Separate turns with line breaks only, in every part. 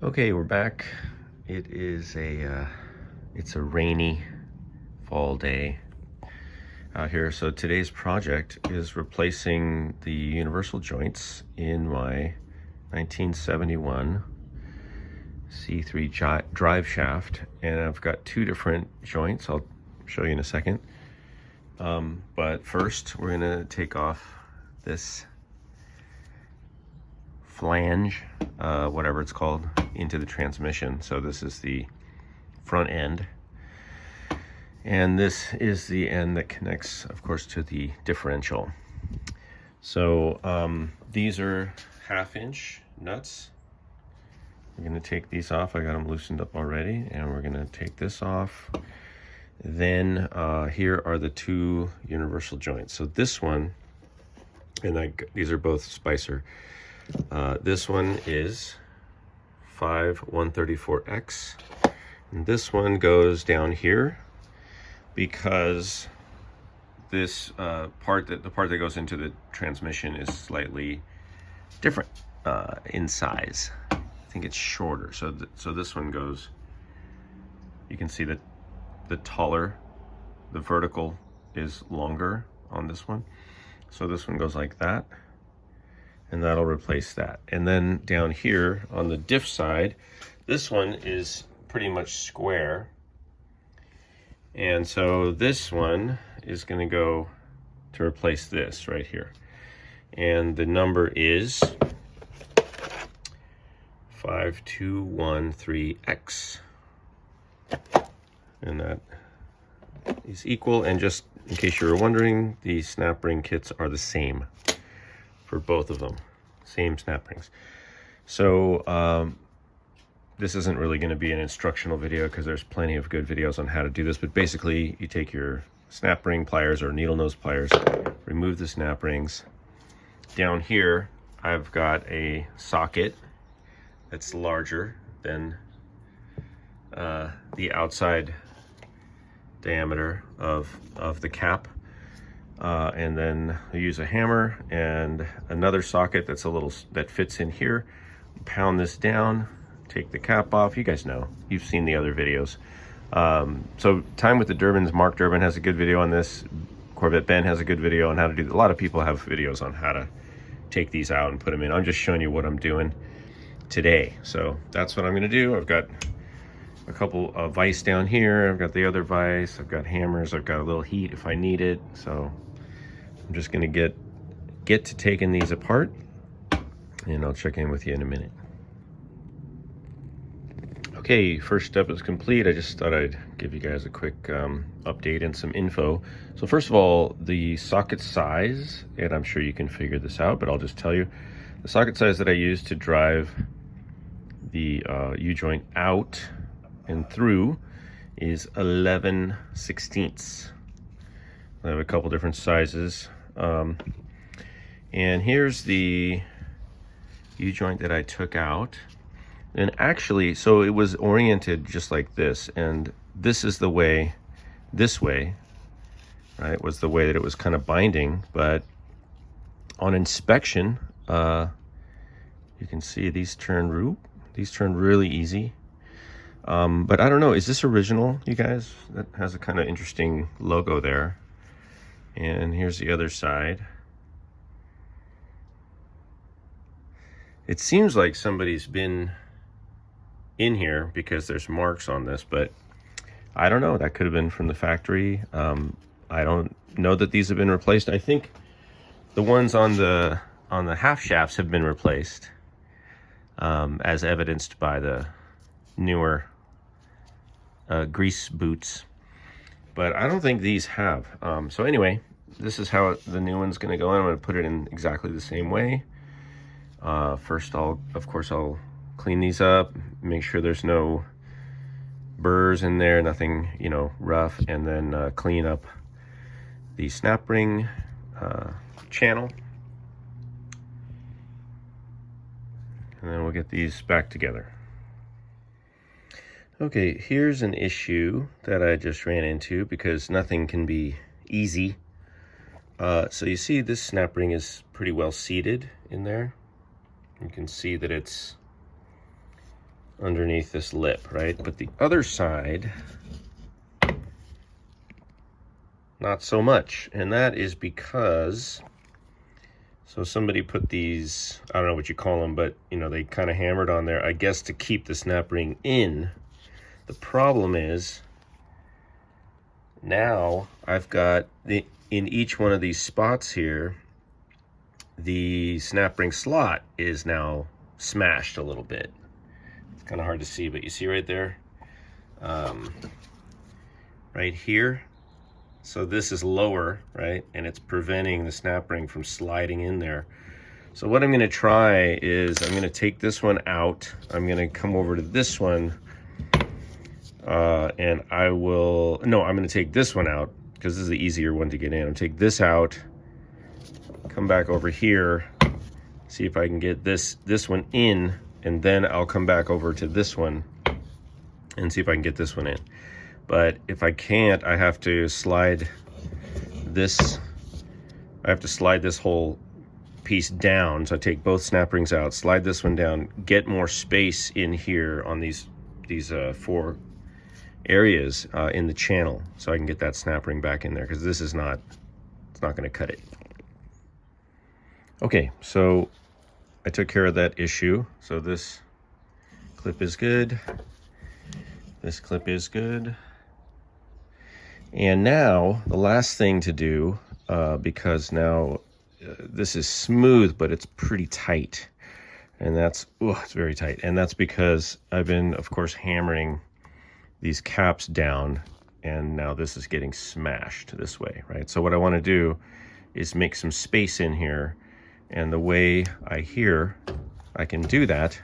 Okay, we're back. It's a rainy fall day out here. So today's project is replacing the universal joints in my 1971 C3 drive shaft, and I've got two different joints. I'll show you in a second. But first, we're gonna take off this flange, whatever it's called, into the transmission. So this is the front end, and this is the end that connects, of course, to the differential. So these are 1/2-inch nuts. We're going to take these off. I got them loosened up already, and we're going to take this off. Then here are the two universal joints. So this one, and these are both Spicer. This one is 134X, and this one goes down here because this the part that goes into the transmission is slightly different in size. I think it's shorter, so this one goes, you can see that the taller, the vertical is longer on this one, so this one goes like that, and that'll replace that. And then down here on the diff side, this one is pretty much square, and so this one is going to go to replace this right here, and the number is 5213X, and that is equal. And just in case you were wondering, the snap ring kits are the same for both of them, same snap rings. So this isn't really going to be an instructional video because there's plenty of good videos on how to do this, but basically you take your snap ring pliers or needle nose pliers, remove the snap rings. Down here I've got a socket that's larger than the outside diameter of the cap, and then I use a hammer and another socket that fits in here. Pound this down, take the cap off. You guys know, you've seen the other videos. So Time with the Durbins, Mark Durbin has a good video on this. Corvette Ben has a good video on how to do. A lot of people have videos on how to take these out and put them in. I'm just showing you what I'm doing today. So that's what I'm going to do. I've got a couple of vise down here. I've got the other vise. I've got hammers. I've got a little heat if I need it. So I'm just going to get to taking these apart, and I'll check in with you in a minute. Okay, first step is complete. I just thought I'd give you guys a quick update and some info. So first of all, the socket size, and I'm sure you can figure this out, but I'll just tell you, the socket size that I use to drive the U-joint out and through is 11/16. I have a couple different sizes. And here's the U-joint that I took out. And actually, so it was oriented just like this, and this is the way, this way, right, was the way that it was kind of binding. But on inspection, you can see these turn really easy. But I don't know, is this original, you guys? That has a kind of interesting logo there. And here's the other side. It seems like somebody's been in here because there's marks on this, but I don't know, that could have been from the factory. I don't know that these have been replaced. I think the ones on the half shafts have been replaced, as evidenced by the newer grease boots, but I don't think these have. So anyway, this is how the new one's going to go in. I'm going to put it in exactly the same way. First, I'll clean these up, make sure there's no burrs in there, nothing, you know, rough, and then clean up the snap ring channel, and then we'll get these back together. Okay, here's an issue that I just ran into because nothing can be easy. So you see this snap ring is pretty well seated in there. You can see that it's underneath this lip, right? But the other side, not so much. And that is because, so somebody put these, I don't know what you call them, but you know, they kind of hammered on there, I guess, to keep the snap ring in. The problem is, now I've got in each one of these spots here, the snap ring slot is now smashed a little bit. It's kind of hard to see, but you see right there, right here. So this is lower, right? And it's preventing the snap ring from sliding in there. So what I'm going to try is I'm going to take this one out. I'm going to come over to this one, and I'm going to take this one out because this is the easier one to get in. I'll take this out, come back over here, see if I can get this one in, and then I'll come back over to this one and see if I can get this one in. But if I can't, I have to slide this, whole piece down. So I take both snap rings out, slide this one down, get more space in here on these 4 areas in the channel, so I can get that snap ring back in there, because this is not, it's not going to cut it. Okay, so I took care of that issue. So this clip is good. This clip is good. And now the last thing to do, because now this is smooth, but it's pretty tight. And that's, it's very tight. And that's because I've been, of course, hammering these caps down, and now this is getting smashed this way, right? So what I want to do is make some space in here. And the way I can do that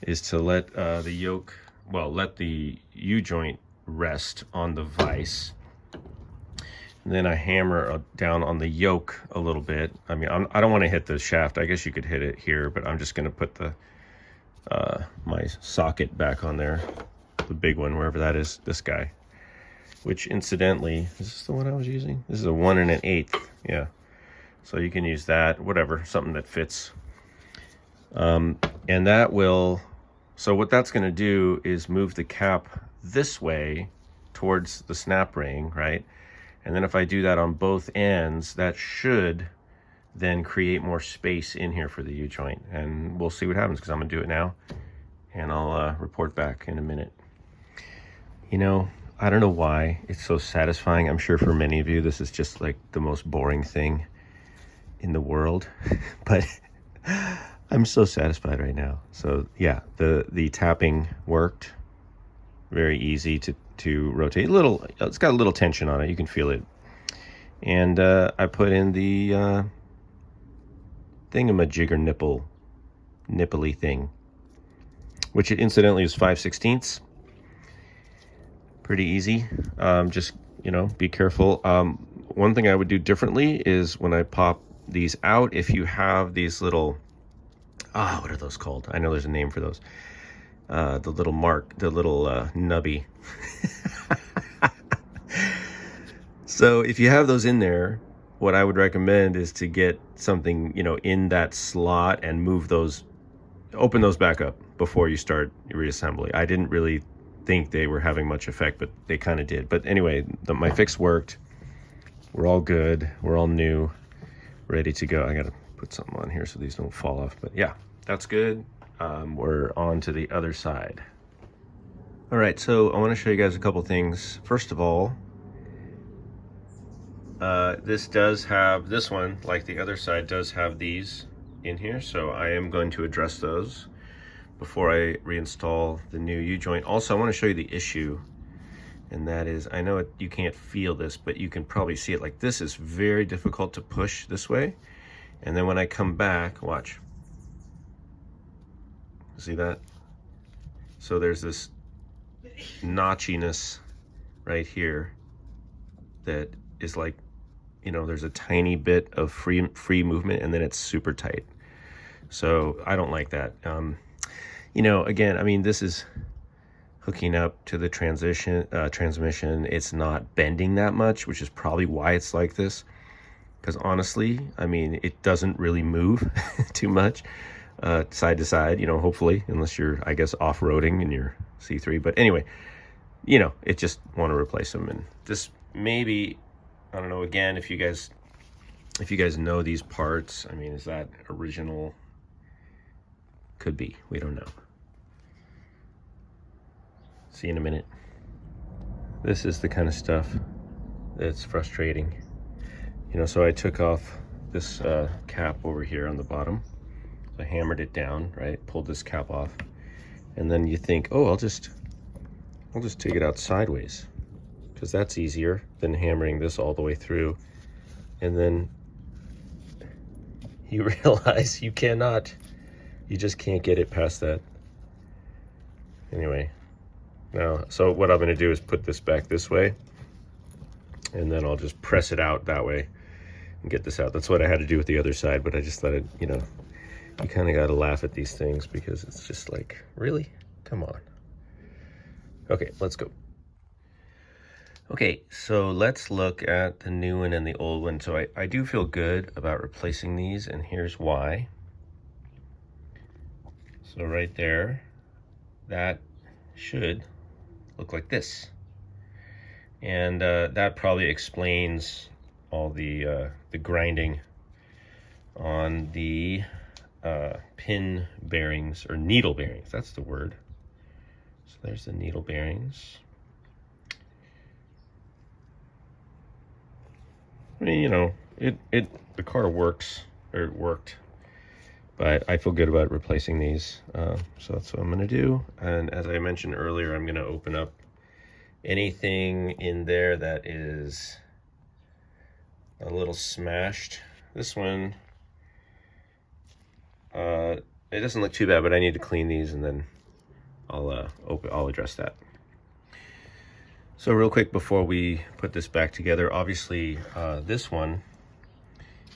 is to let the yoke, let the U-joint rest on the vise. And then I hammer down on the yoke a little bit. I mean, I don't want to hit the shaft. I guess you could hit it here, but I'm just going to put the my socket back on there, the big one, wherever that is, this guy. Which, incidentally, is this the one I was using? This is a 1 1/8, yeah. So you can use that, whatever, something that fits. And that will, so what that's going to do is move the cap this way towards the snap ring, right? And then if I do that on both ends, that should then create more space in here for the U-joint. And we'll see what happens, because I'm going to do it now. And I'll report back in a minute. You know, I don't know why it's so satisfying. I'm sure for many of you, this is just like the most boring thing in the world, but I'm so satisfied right now. So yeah, the tapping worked. Very easy to rotate. It's got a little tension on it. You can feel it. And I put in the thingamajigger nipply thing, which incidentally is 5/16. Pretty easy. Just, be careful. One thing I would do differently is when I pop these out, if you have these little, what are those called? I know there's a name for those. The little nubby. So if you have those in there, what I would recommend is to get something, in that slot and open those back up before you start reassembly. I didn't really think they were having much effect, but they kind of did. But anyway, my fix worked. We're all good. We're all new, ready to go. I got to put something on here so these don't fall off. But yeah, that's good. We're on to the other side. All right, so I want to show you guys a couple things. First of all, this one, like the other side, does have these in here. So I am going to address those before I reinstall the new U-joint. Also, I want to show you the issue, and that is, I know you can't feel this, but you can probably see it. Like, this is very difficult to push this way. And then when I come back, watch. See that? So there's this notchiness right here that is like, there's a tiny bit of free movement, and then it's super tight. So I don't like that. Again, I mean, this is hooking up to the transmission. It's not bending that much, which is probably why it's like this. Because honestly, I mean, it doesn't really move too much. side to side, you know, hopefully, unless you're, I guess, off-roading in your C3. But anyway, you know, it just want to replace them. And this maybe, I don't know, again, if you guys know these parts, I mean, is that original? Could be, we don't know. See you in a minute. This is the kind of stuff that's frustrating. You know, so I took off this cap over here on the bottom. So I hammered it down, right? Pulled this cap off. And then you think, oh, I'll just take it out sideways, because that's easier than hammering this all the way through. And then you realize you just can't get it past that. Anyway, now, so what I'm gonna do is put this back this way, and then I'll just press it out that way and get this out. That's what I had to do with the other side, but I just thought it, you know, you kind of got to laugh at these things because it's just like, really? Come on. Okay, let's go. Okay, so let's look at the new one and the old one. So I do feel good about replacing these, and here's why. So right there, that should look like this. And that probably explains all the grinding on the pin bearings, or needle bearings, that's the word. So there's the needle bearings. I mean, you know, the car works, or it worked, but I feel good about replacing these. So that's what I'm gonna do. And as I mentioned earlier, I'm gonna open up anything in there that is a little smashed. This one, it doesn't look too bad, but I need to clean these, and then I'll address that. So real quick before we put this back together, obviously this one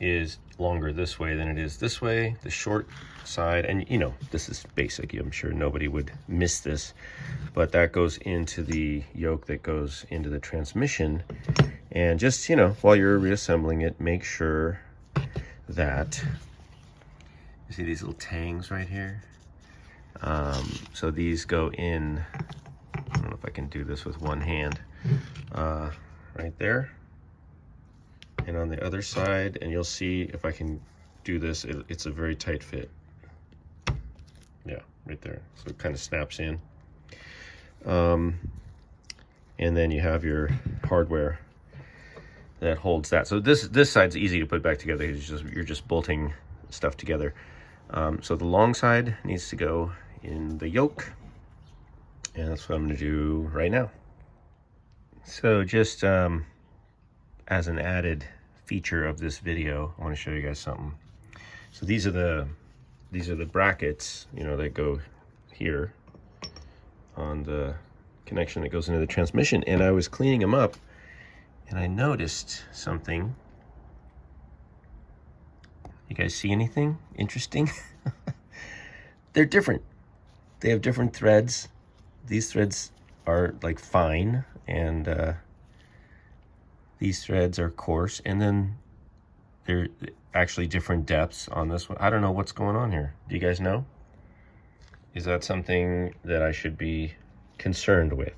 is longer this way than it is this way, the short side, and you know, this is basic, I'm sure nobody would miss this, but that goes into the yoke that goes into the transmission. And just, you know, while you're reassembling it, make sure that you see these little tangs right here. So these go in, I don't know if I can do this with one hand, right there. And on the other side, and you'll see if I can do this, it's a very tight fit. Yeah, right there. So it kind of snaps in. And then you have your hardware that holds that. So this side's easy to put back together. You're just bolting stuff together. So the long side needs to go in the yoke, and that's what I'm going to do right now. So just as an added feature of this video, I want to show you guys something. So these are the brackets, you know, that go here on the connection that goes into the transmission. And I was cleaning them up, and I noticed something. You guys see anything interesting? They're different. They have different threads. These threads are like fine, and these threads are coarse, and then they're actually different depths on this one. I don't know what's going on here. Do you guys know? Is that something that I should be concerned with?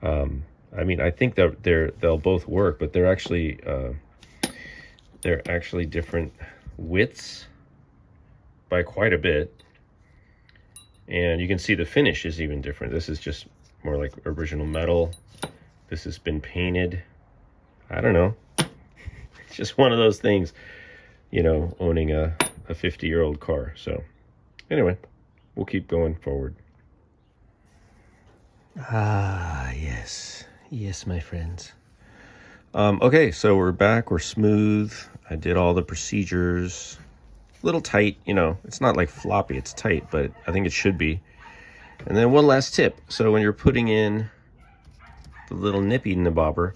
I mean, I think that they'll both work, but they're actually different widths by quite a bit. And you can see the finish is even different. This is just more like original metal. This has been painted. I don't know. It's just one of those things, you know, owning a 50-year-old car. So anyway, we'll keep going forward. Ah, yes. Yes, my friends. Okay, so we're back. We're smooth. I did all the procedures. A little tight, you know. It's not like floppy. It's tight, but I think it should be. And then one last tip. So when you're putting in the little nippy nabobber,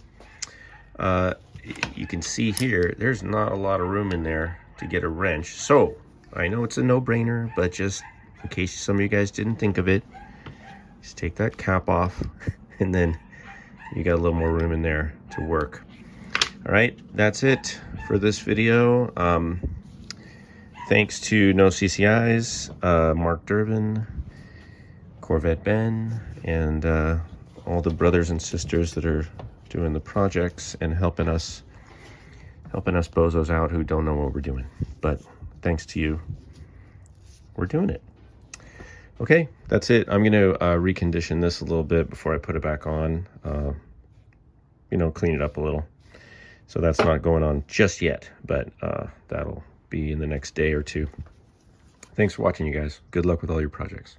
you can see here, there's not a lot of room in there to get a wrench. So I know it's a no-brainer, but just in case some of you guys didn't think of it, just take that cap off, and then you got a little more room in there to work. All right, that's it for this video. Thanks to No CCIs, Mark Durbin, Corvette Ben, and all the brothers and sisters that are doing the projects and helping us bozos out who don't know what we're doing. But thanks to you, we're doing it. Okay, that's it. I'm going to recondition this a little bit before I put it back on. Clean it up a little. So that's not going on just yet, but that'll be in the next day or two. Thanks for watching, you guys. Good luck with all your projects.